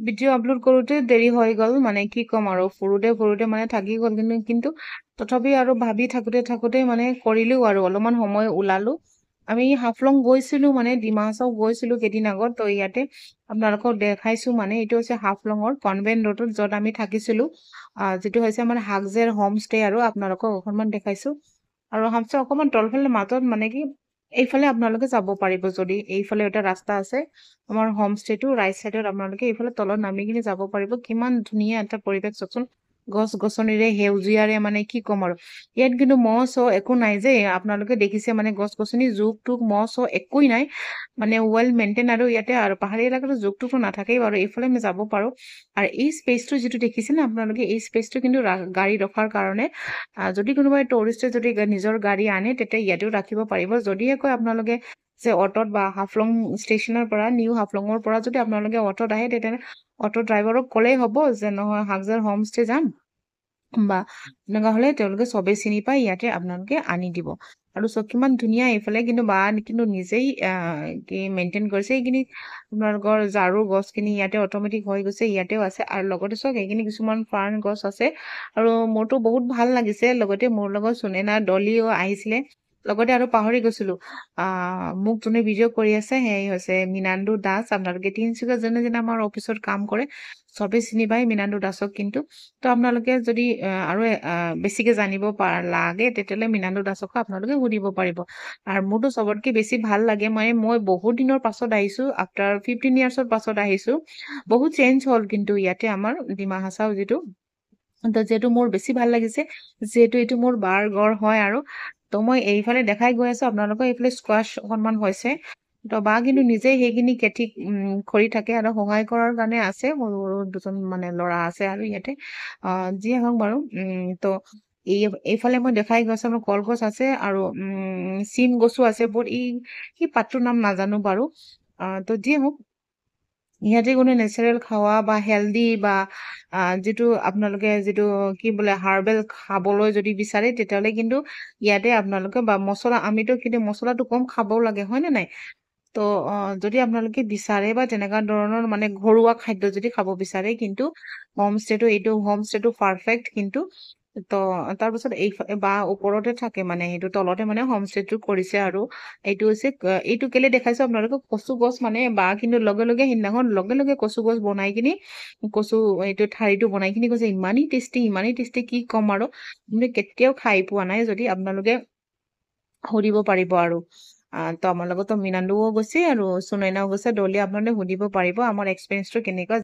Video' upload কৰোঁতে দেৰি হৈ গ'ল মানে কি ক'ম আৰু ফুৰোঁতে মানে থাকি গ'ল কিন্তু তথাপি আৰু ভাবি থাকোঁতে মানে কৰিলোঁ আৰু অলপমান সময় ওলালোঁ। আমি হাফলং গৈছিলোঁ মানে ডিমা হাছাও গৈছিলোঁ কেইদিন আগত। ত' ইয়াতে আপোনালোকক দেখাইছোঁ মানে এইটো হৈছে হাফলঙৰ কনভেন্ট ৰোডত য'ত আমি থাকিছিলোঁ। যিটো হৈছে আমাৰ হাগজেৰ হোম ষ্টে আৰু আপোনালোকক অকণমান দেখাইছোঁ। আৰু হামচে অকণমান তলফালে মাজত মানে কি এইফালে আপোনালোকে যাব পাৰিব যদি এইফালে এটা ৰাস্তা আছে। আমাৰ হোম ষ্টেটো ৰাইট চাইডত আপোনালোকে এইফালে তলত নামি কিনে যাব পাৰিব। কিমান ধুনীয়া এটা পৰিৱেশ চাওকচোন। গছ-গছনিৰে সেউজীয়াৰে মানে কি ক'ম আৰু। ইয়াত কিন্তু মহ চহ একো নাই যে আপোনালোকে দেখিছে মানে গছ-গছনি জোক-টোক মহ চহ একোৱেই নাই। মানে ৱেল মেইনটেইন আৰু ইয়াতে আৰু পাহাৰীয়া এলেকাতো জোক-টোকটো নাথাকেই বাৰু। এইফালে আমি যাব পাৰোঁ। আৰু এই স্পেচটো যিটো দেখিছে না আপোনালোকে এই স্পেচটো কিন্তু গাড়ী ৰখাৰ কাৰণে যদি কোনোবাই টুৰিষ্টে যদি নিজৰ গাড়ী আনে তেতিয়া ইয়াতেও ৰাখিব পাৰিব। যদিহে কয় আপোনালোকে যে অটত বা হাফলং ষ্টেচনৰ পৰা নিউ হাফলঙৰ পৰা যদি আপোনালোকে অটত আহে তেতিয়া অটো ড্ৰাইভাৰক ক'লেই হ'ব যে নহয় হাগজাৰ হোম ষ্টে যাম বা এনেকুৱা হ'লে তেওঁলোকে চবেই চিনি পায় ইয়াতে আপোনালোকে আনি দিব। আৰু চব কিমান ধুনীয়া এইফালে কিন্তু বা কিন্তু নিজেই কি মেইনটেইন কৰিছে এইখিনি আপোনালোকৰ ঝাৰু গছখিনি ইয়াতে অট'মেটিক হৈ গৈছে ইয়াতেও আছে আৰু লগতে চাওক এইখিনি কিছুমান ফাৰ্ণ গছ আছে আৰু মোৰতো বহুত ভাল লাগিছে। লগতে মোৰ লগত সুনেনা ডলিও আহিছিলে। লগতে আৰু পাহৰি গৈছিলোঁ মোক যোনে ভিডিঅ' কৰি আছে সেই হৈছে মীনান্দু দাস। আপোনালোকে তিনিচুকীয়া যোনে আমাৰ অফিচত কাম কৰে চবেই চিনি পায় মীনান্দু দাসক কিন্তু। তো আপোনালোকে যদি আৰু বেছিকে জানিব লাগে তেতিয়াহ'লে মীনান্দু দাসকো আপোনালোকে সুধিব পাৰিব। আৰু মোৰতো চবতকে বেছি ভাল লাগে মই বহুত দিনৰ পাছত আহিছোঁ আফটাৰ 15 ইয়াৰ্ছৰ পাছত আহিছোঁ। বহুত চেঞ্জ হ'ল কিন্তু ইয়াতে আমাৰ ডিমা হাছাও যিটো তো যিহেতু মোৰ বেছি ভাল লাগিছে যিহেতু এইটো মোৰ বাৰ ঘৰ হয় আৰু তো মই এইফালে দেখাই গৈ আছোঁ আপোনালোকৰ এইফালে স্কোৱাছ অকণমান হৈছে। তো বা কিন্তু নিজেই সেইখিনি খেতি কৰি থাকে আৰু সহায় কৰাৰ কাৰণে আছে সৰু সৰু দুজন মানে ল'ৰা আছে আৰু ইয়াতে যিয়ে হওক বাৰু তো এইফালে মই দেখাই গৈছোঁ আমাৰ কলগছ আছে আৰু চিম গছো আছে বহুত এই পাতটোৰ নাম নাজানো বাৰু। তো যিয়ে হওক ইয়াতে কোনো নেচাৰেল খাৱা বা হেল্ডি বা যিটো আপোনালোকে যিটো কি বোলে হাৰ্বেল খাবলৈ যদি বিচাৰে তেতিয়াহ'লে কিন্তু ইয়াতে আপোনালোকে বা মছলা আমিতো কিন্তু মছলাটো কম খাবও লাগে হয়নে নাই। তো যদি আপোনালোকে বিচাৰে বা তেনেকুৱা ধৰণৰ মানে ঘৰুৱা খাদ্য যদি খাব বিচাৰে কিন্তু এইটো হোম ষ্টেটো পাৰফেক্ট কিন্তু। তো তাৰপিছত বা ওপৰতে থাকে মানে সেইটো তলতে মানে হোম ষ্টেটো কৰিছে আৰু এইটো হৈছে এইটো কেলে দেখাইছো আপোনালোকক কচু গছ মানে বা কিন্তু লগে লগে সিদিনাখন লগে লগে কচু গছ বনাই কিনি কচু এইটো ঠাৰিটো বনাই কিনি কৈছে ইমানেই টেষ্টি কি ক'ম আৰু আপুনি কেতিয়াও খাই পোৱা নাই যদি আপোনালোকে সুধিব পাৰিব আৰু তো আমাৰ লগতো মীনান্দুও গৈছে আৰু সুনয়নাও গৈছে ডলি আপোনালোকে সুধিব পাৰিব আমাৰ এক্সপিৰিয়েঞ্চটো কেনেকুৱা।